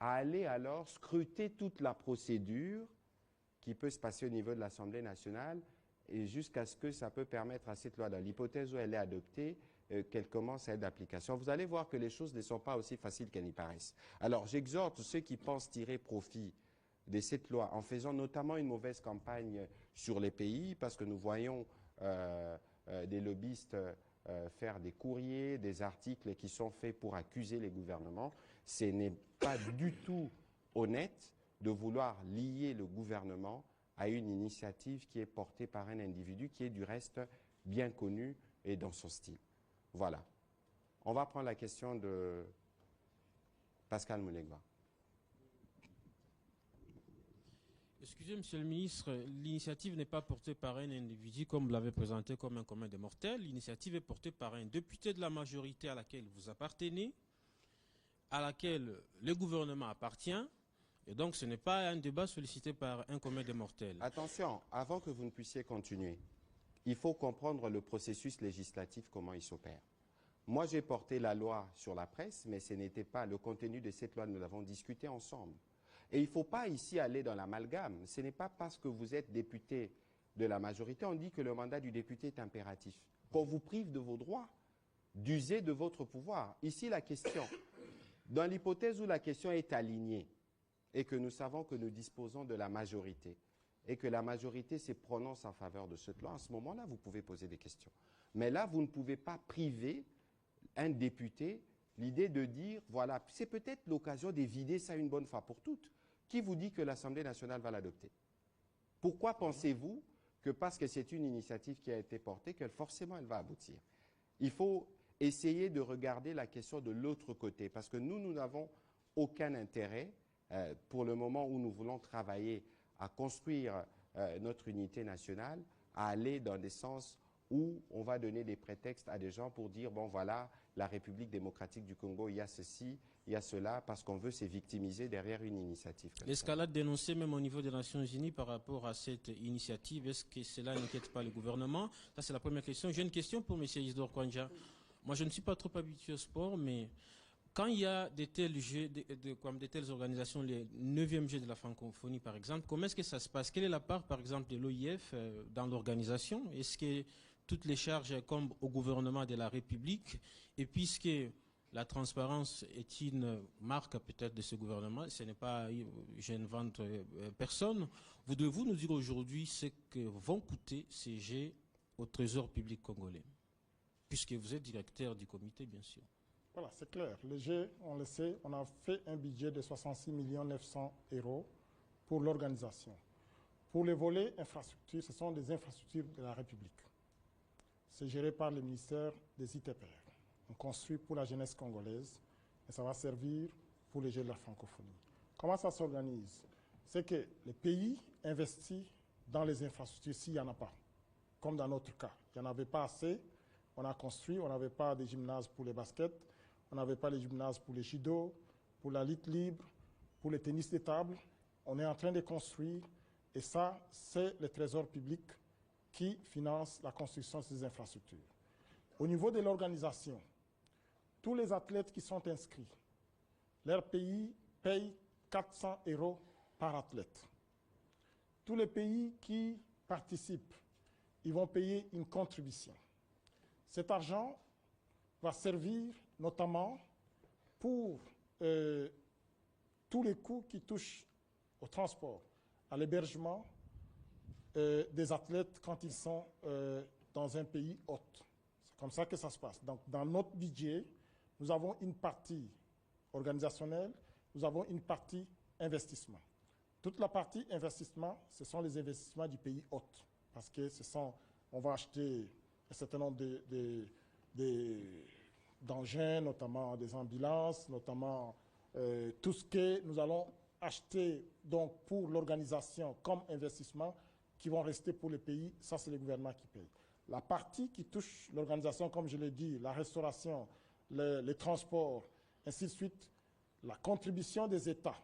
à aller alors scruter toute la procédure qui peut se passer au niveau de l'Assemblée nationale et jusqu'à ce que ça peut permettre à cette loi, dans l'hypothèse où elle est adoptée, qu'elle commence à être d'application. Vous allez voir que les choses ne sont pas aussi faciles qu'elles n'y paraissent. Alors j'exhorte ceux qui pensent tirer profit de cette loi en faisant notamment une mauvaise campagne sur les pays, parce que nous voyons des lobbyistes faire des courriers, des articles qui sont faits pour accuser les gouvernements. Ce n'est pas du tout honnête de vouloir lier le gouvernement à une initiative qui est portée par un individu qui est du reste bien connu et dans son style. Voilà. On va prendre la question de Pascal Moulegba.
Excusez, Monsieur le Ministre, l'initiative n'est pas portée par un individu comme vous l'avez présenté comme un commun des mortels. L'initiative est portée par un député de la majorité à laquelle vous appartenez, à laquelle le gouvernement appartient. Et donc, ce n'est pas un débat sollicité par un commun des mortels.
Attention, avant que vous ne puissiez continuer, il faut comprendre le processus législatif, comment il s'opère. Moi, j'ai porté la loi sur la presse, mais ce n'était pas le contenu de cette loi, nous l'avons discuté ensemble. Et il ne faut pas ici aller dans l'amalgame. Ce n'est pas parce que vous êtes député de la majorité, on dit que le mandat du député est impératif. qu'on vous prive de vos droits, d'user de votre pouvoir. Ici, la question, dans l'hypothèse où la question est alignée et que nous savons que nous disposons de la majorité et que la majorité se prononce en faveur de cette loi, à ce moment-là, vous pouvez poser des questions. Mais là, vous ne pouvez pas priver un député l'idée de dire, voilà, c'est peut-être l'occasion d'évider ça une bonne fois pour toutes. Qui vous dit que l'Assemblée nationale va l'adopter? Pourquoi pensez-vous que parce que c'est une initiative qui a été portée, qu'elle forcément elle va aboutir? Il faut essayer de regarder la question de l'autre côté, parce que nous n'avons aucun intérêt, pour le moment où nous voulons travailler à construire notre unité nationale, à aller dans des sens où on va donner des prétextes à des gens pour dire, bon voilà, la République démocratique du Congo, il y a ceci, il y a cela, parce qu'on veut se victimiser derrière une initiative.
L'escalade dénoncée même au niveau des Nations Unies par rapport à cette initiative, est-ce que cela n'inquiète pas le gouvernement? Ça, c'est la première question. J'ai une question pour M. Isidore Kwanja. Moi, je ne suis pas trop habitué au sport, mais quand il y a de tels jeux, comme de telles organisations, les 9e Jeux de la francophonie, par exemple, comment est-ce que ça se passe? Quelle est la part, par exemple, de l'OIF dans l'organisation? Est-ce que toutes les charges incombent au gouvernement de la République? Et puisque la transparence est une marque peut-être de ce gouvernement, ce n'est pas, je ne vante personne, voudrez-vous nous dire aujourd'hui ce que vont coûter ces Jeux au Trésor public congolais? Puisque vous êtes directeur du comité, bien sûr.
Voilà, c'est clair. Les Jeux, on le sait, on a fait un budget de 66 900 € pour l'organisation. Pour les volets infrastructures, ce sont des infrastructures de la République. C'est géré par le ministère des ITPR. On construit pour la jeunesse congolaise et ça va servir pour les Jeux de la francophonie. Comment ça s'organise? C'est que le pays investit dans les infrastructures s'il n'y en a pas, comme dans notre cas. Il n'y en avait pas assez, on a construit, on n'avait pas de gymnase pour les baskets, on n'avait pas de gymnase pour les judo, pour la lutte libre, pour le tennis de table. On est en train de construire et ça, c'est le Trésor public qui finance la construction de ces infrastructures. Au niveau de l'organisation, tous les athlètes qui sont inscrits, leur pays paye 400 € par athlète. Tous les pays qui participent, ils vont payer une contribution. Cet argent va servir notamment pour tous les coûts qui touchent au transport, à l'hébergement des athlètes quand ils sont dans un pays hôte. C'est comme ça que ça se passe. Donc, dans notre budget, nous avons une partie organisationnelle, nous avons une partie investissement. Toute la partie investissement, ce sont les investissements du pays hôte. Parce que on va acheter un certain nombre d'engins, notamment des ambulances, notamment tout ce que nous allons acheter donc, pour l'organisation comme investissement qui vont rester pour le pays, ça c'est le gouvernement qui paye. La partie qui touche l'organisation, comme je l'ai dit, la restauration, les transports, ainsi de suite, la contribution des États,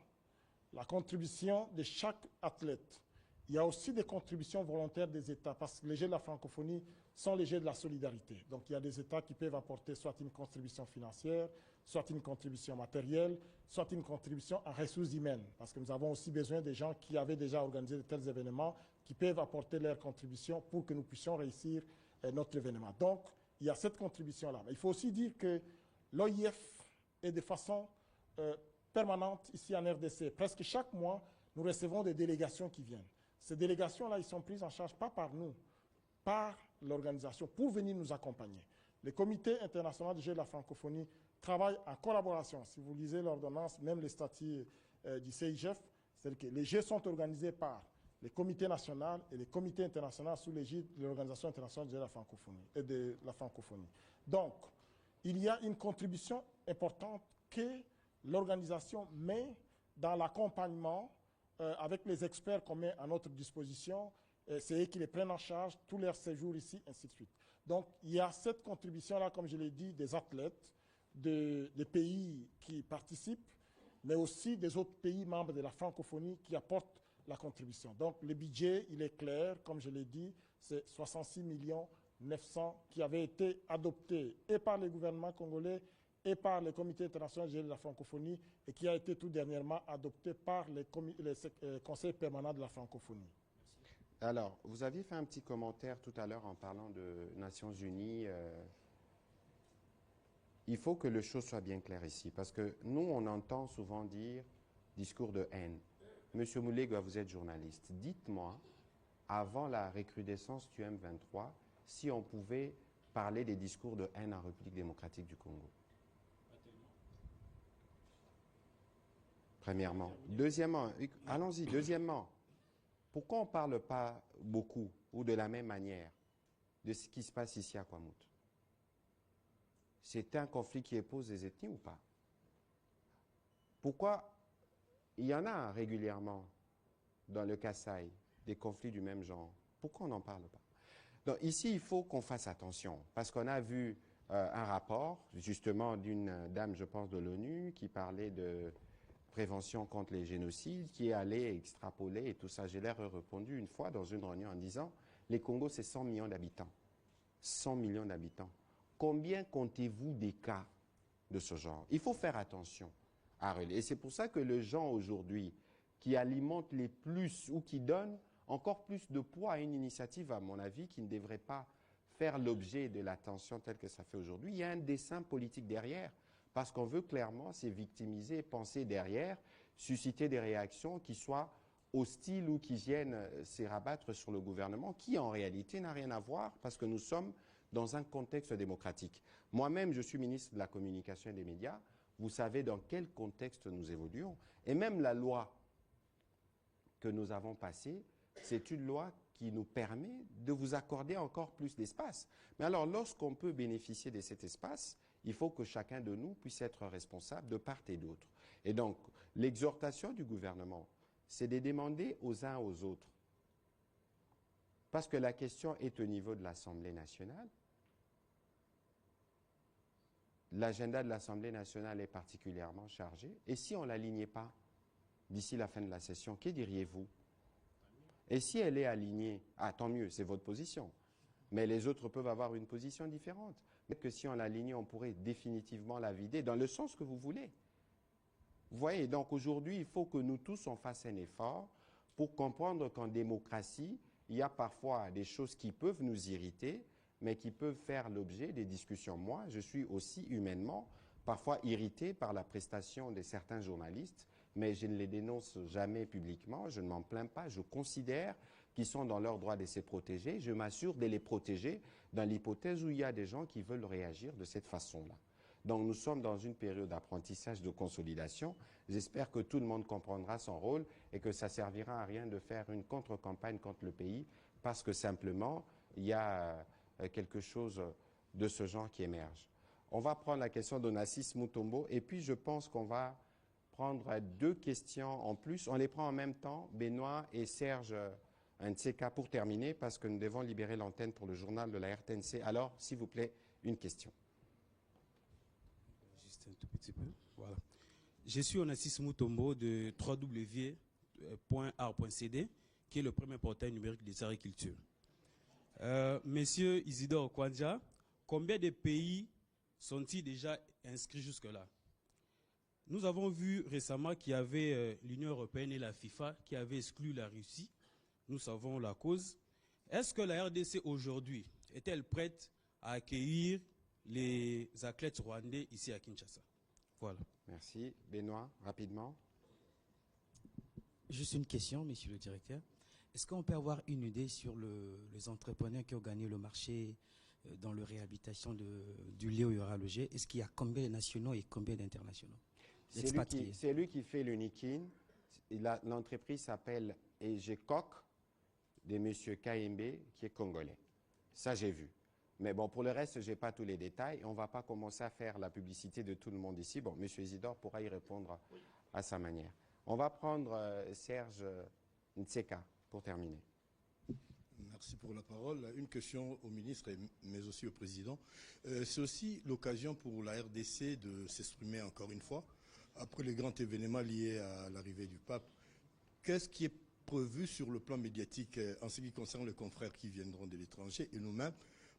la contribution de chaque athlète. Il y a aussi des contributions volontaires des États, parce que les Jeux de la francophonie sont les Jeux de la solidarité. Donc il y a des États qui peuvent apporter soit une contribution financière, soit une contribution matérielle, soit une contribution en ressources humaines, parce que nous avons aussi besoin des gens qui avaient déjà organisé de tels événements, qui peuvent apporter leur contribution pour que nous puissions réussir notre événement. Donc, il y a cette contribution-là. Mais il faut aussi dire que l'OIF est de façon permanente ici en RDC. Presque chaque mois, nous recevons des délégations qui viennent. Ces délégations-là, ils sont prises en charge pas par nous, par l'organisation, pour venir nous accompagner. Le Comité international des Jeux de la francophonie travaille en collaboration. Si vous lisez l'ordonnance, même les statuts du CIGF, c'est-à-dire que les Jeux sont organisés par les comités nationaux et les comités internationaux sous l'égide de l'Organisation internationale des Jeux de la francophonie. Donc, il y a une contribution importante que l'organisation met dans l'accompagnement avec les experts qu'on met à notre disposition. C'est eux qui les prennent en charge, tous leurs séjours ici, ainsi de suite. Donc, il y a cette contribution-là, comme je l'ai dit, des athlètes, des pays qui participent, mais aussi des autres pays membres de la francophonie qui apportent la contribution. Donc, le budget, il est clair, comme je l'ai dit, c'est 66 900 qui avaient été adoptés et par le gouvernement congolais et par le Comité international de la francophonie et qui a été tout dernièrement adopté par les conseils permanents de la francophonie.
Alors, vous aviez fait un petit commentaire tout à l'heure en parlant de Nations Unies. Il faut que les choses soient bien claires ici, parce que nous, on entend souvent dire discours de haine. Monsieur Moulega, vous êtes journaliste. Dites-moi, avant la recrudescence du M23, si on pouvait parler des discours de haine en République démocratique du Congo. Premièrement. Deuxièmement, allons-y, deuxièmement, pourquoi on ne parle pas beaucoup ou de la même manière de ce qui se passe ici à Kwamouth? C'est un conflit qui épouse les ethnies ou pas? Pourquoi il y en a régulièrement dans le Kasaï des conflits du même genre? Pourquoi on n'en parle pas? Donc ici, il faut qu'on fasse attention, parce qu'on a vu un rapport, justement, d'une dame, je pense, de l'ONU, qui parlait de prévention contre les génocides, qui est allée extrapoler et tout ça. J'ai l'air répondu une fois dans une réunion en disant, les Congos, c'est 100 millions d'habitants. 100 millions d'habitants. Combien comptez-vous des cas de ce genre? Il faut faire attention à relayer. Et c'est pour ça que les gens aujourd'hui qui alimentent les plus ou qui donnent encore plus de poids à une initiative, à mon avis, qui ne devrait pas faire l'objet de l'attention telle que ça fait aujourd'hui, il y a un dessein politique derrière. Parce qu'on veut clairement se victimiser, penser derrière, susciter des réactions qui soient hostiles ou qui viennent se rabattre sur le gouvernement, qui en réalité n'a rien à voir parce que nous sommes dans un contexte démocratique. Moi-même, je suis ministre de la Communication et des Médias. Vous savez dans quel contexte nous évoluons. Et même la loi que nous avons passée, c'est une loi qui nous permet de vous accorder encore plus d'espace. Mais alors, lorsqu'on peut bénéficier de cet espace, il faut que chacun de nous puisse être responsable de part et d'autre. Et donc, l'exhortation du gouvernement, c'est de demander aux uns aux autres, parce que la question est au niveau de l'Assemblée nationale. L'agenda de l'Assemblée nationale est particulièrement chargé. Et si on ne l'alignait pas d'ici la fin de la session, que diriez-vous? Et si elle est alignée, ah tant mieux, c'est votre position. Mais les autres peuvent avoir une position différente. Peut-être que si on l'alignait, on pourrait définitivement la vider dans le sens que vous voulez. Vous voyez, donc aujourd'hui, il faut que nous tous on fasse un effort pour comprendre qu'en démocratie, il y a parfois des choses qui peuvent nous irriter, mais qui peuvent faire l'objet des discussions. Moi, je suis aussi humainement parfois irrité par la prestation de certains journalistes, mais je ne les dénonce jamais publiquement, je ne m'en plains pas, je considère qu'ils sont dans leur droit de se protéger, je m'assure de les protéger dans l'hypothèse où il y a des gens qui veulent réagir de cette façon-là. Donc nous sommes dans une période d'apprentissage, de consolidation. J'espère que tout le monde comprendra son rôle et que ça ne servira à rien de faire une contre-campagne contre le pays parce que simplement il y a quelque chose de ce genre qui émerge. On va prendre la question d'Onassis Mutombo et puis je pense qu'on va prendre 2 questions en plus. On les prend en même temps, Benoît et Serge Ntseka pour terminer parce que nous devons libérer l'antenne pour le journal de la RTNC. Alors, s'il vous plaît, une question.
Juste un tout petit peu. Voilà. Je suis Onassis Mutombo de www.art.cd qui est le premier portail numérique des agricultures. Monsieur Isidore Kwanja, combien de pays sont-ils déjà inscrits jusque-là? Nous avons vu récemment qu'il y avait l'Union européenne et la FIFA qui avaient exclu la Russie. Nous savons la cause. Est-ce que la RDC aujourd'hui est-elle prête à accueillir les athlètes rwandais ici à Kinshasa? Voilà.
Merci. Benoît, rapidement.
Juste une question, monsieur le directeur. Est-ce qu'on peut avoir une idée sur les entrepreneurs qui ont gagné le marché dans la réhabilitation du lieu où il y aura logé? Est-ce qu'il y a combien de nationaux et combien d'internationaux?
C'est lui qui fait l'Unikin. L'entreprise s'appelle EGECOC de M. KMB, qui est congolais. Ça, j'ai vu. Mais bon, pour le reste, je n'ai pas tous les détails. On ne va pas commencer à faire la publicité de tout le monde ici. Bon, M. Isidore pourra y répondre à sa manière. On va prendre Serge Ntseka pour terminer.
Merci pour la parole. Une question au ministre, mais aussi au président. C'est aussi l'occasion pour la RDC de s'exprimer encore une fois. Après les grands événements liés à l'arrivée du pape, qu'est-ce qui est prévu sur le plan médiatique en ce qui concerne les confrères qui viendront de l'étranger et nous-mêmes?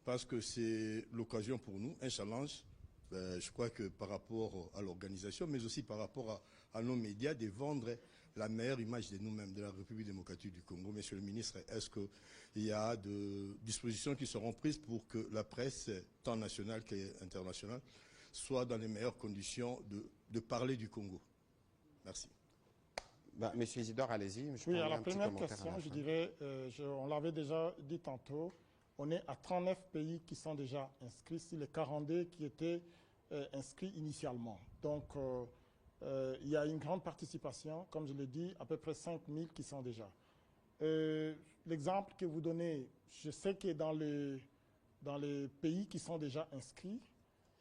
Parce que c'est l'occasion pour nous, un challenge, je crois que par rapport à l'organisation, mais aussi par rapport à nos médias, de vendre la meilleure image de nous-mêmes, de la République démocratique du Congo. Monsieur le ministre, est-ce qu'il y a des dispositions qui seront prises pour que la presse, tant nationale qu'internationale, soit dans les meilleures conditions de parler du Congo? Merci.
Monsieur Isidore, allez-y.
Oui, à la première question, je dirais, on l'avait déjà dit tantôt, on est à 39 pays qui sont déjà inscrits sur les 42 qui étaient inscrits initialement. Donc, il y a une grande participation, comme je l'ai dit, à peu près 5 000 qui sont déjà. L'exemple que vous donnez, je sais que dans les pays qui sont déjà inscrits,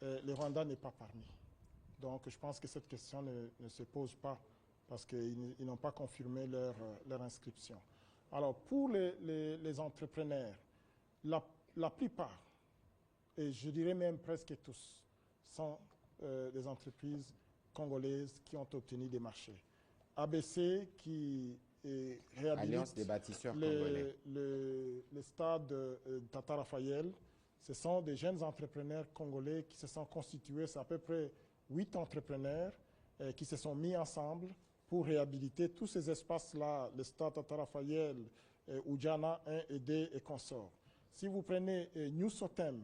le Rwanda n'est pas parmi. Donc, je pense que cette question ne se pose pas parce qu'ils n'ont pas confirmé leur inscription. Alors, pour les entrepreneurs, la plupart, et je dirais même presque tous, sont des entreprises congolaises qui ont obtenu des marchés. ABC qui réhabilite
des bâtisseurs congolais.
Le stade Tata Raphaël, ce sont des jeunes entrepreneurs congolais qui se sont constitués, c'est à peu près 8 entrepreneurs qui se sont mis ensemble pour réhabiliter tous ces espaces-là, le stade Tata Raphaël, Oudjana 1 et 2 et consorts. Si vous prenez New Sotem,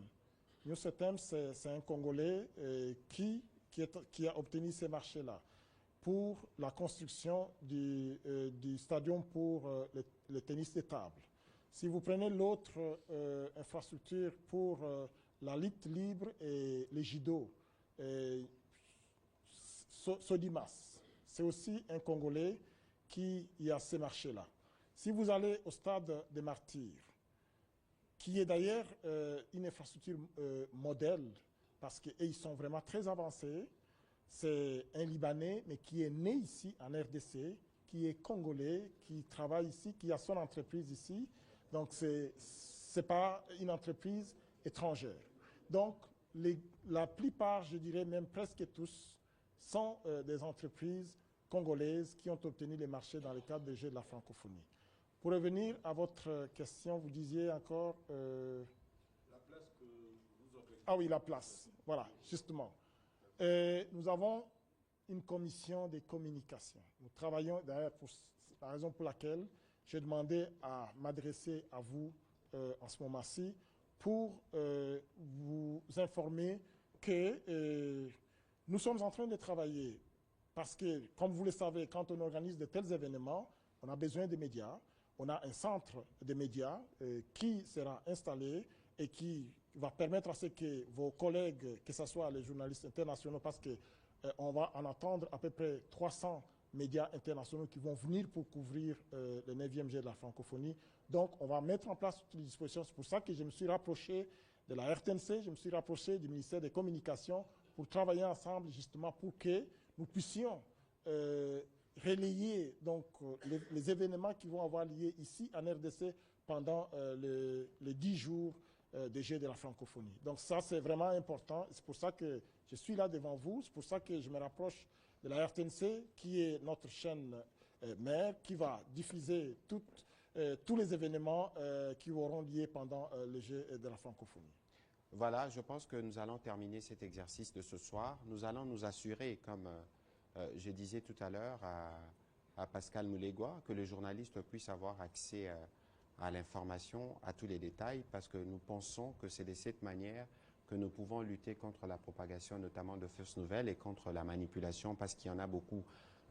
c'est un Congolais qui a obtenu ces marchés-là pour la construction du stadium pour le tennis de table. Si vous prenez l'autre infrastructure pour la lutte libre et les judo, Sodimas, c'est aussi un Congolais qui a ces marchés-là. Si vous allez au stade des Martyrs, qui est d'ailleurs une infrastructure modèle, parce qu'ils sont vraiment très avancés, c'est un Libanais, mais qui est né ici en RDC, qui est congolais, qui travaille ici, qui a son entreprise ici. Donc, ce n'est pas une entreprise étrangère. Donc, la plupart, je dirais même presque tous, sont des entreprises congolaises qui ont obtenu les marchés dans le cadre des Jeux de la francophonie. Pour revenir à votre question, vous disiez encore...
La place que vous organisez.
Ah oui, la place. Voilà, justement. Nous avons une commission de communication. Nous travaillons d'ailleurs, la raison pour laquelle j'ai demandé à m'adresser à vous en ce moment-ci pour vous informer que nous sommes en train de travailler parce que, comme vous le savez, quand on organise de tels événements, on a besoin de médias. On a un centre de médias qui sera installé et qui va permettre à ce que vos collègues, que ce soit les journalistes internationaux, parce qu'on va en attendre à peu près 300 médias internationaux qui vont venir pour couvrir le 9e Jeu de la francophonie. Donc, on va mettre en place toutes les dispositions. C'est pour ça que je me suis rapproché de la RTNC, je me suis rapproché du ministère des Communications pour travailler ensemble justement pour que nous puissions relayer donc, les événements qui vont avoir lieu ici en RDC pendant les 10 jours des Jeux de la francophonie. Donc ça, c'est vraiment important. C'est pour ça que je suis là devant vous. C'est pour ça que je me rapproche de la RTNC, qui est notre chaîne mère, qui va diffuser tous les événements qui auront lieu pendant les Jeux de la francophonie.
Voilà, je pense que nous allons terminer cet exercice de ce soir. Nous allons nous assurer, comme je disais tout à l'heure à Pascal Moulégois, que les journalistes puissent avoir accès à l'information, à tous les détails, parce que nous pensons que c'est de cette manière que nous pouvons lutter contre la propagation notamment de fausses nouvelles et contre la manipulation, parce qu'il y en a beaucoup,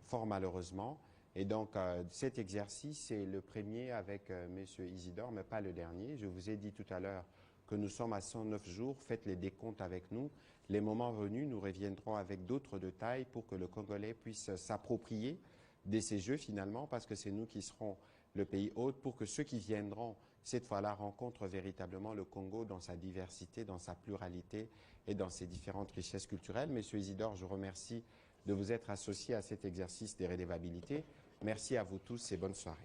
fort malheureusement. Et donc cet exercice est le premier avec M. Isidore, mais pas le dernier. Je vous ai dit tout à l'heure que nous sommes à 109 jours, faites les décomptes avec nous. Les moments venus, nous reviendrons avec d'autres détails pour que le Congolais puisse s'approprier de ces Jeux finalement, parce que c'est nous qui serons le pays hôte, pour que ceux qui viendront cette fois-là rencontrent véritablement le Congo dans sa diversité, dans sa pluralité et dans ses différentes richesses culturelles. Monsieur Isidore, je vous remercie de vous être associé à cet exercice des redevabilités. Merci à vous tous et bonne soirée.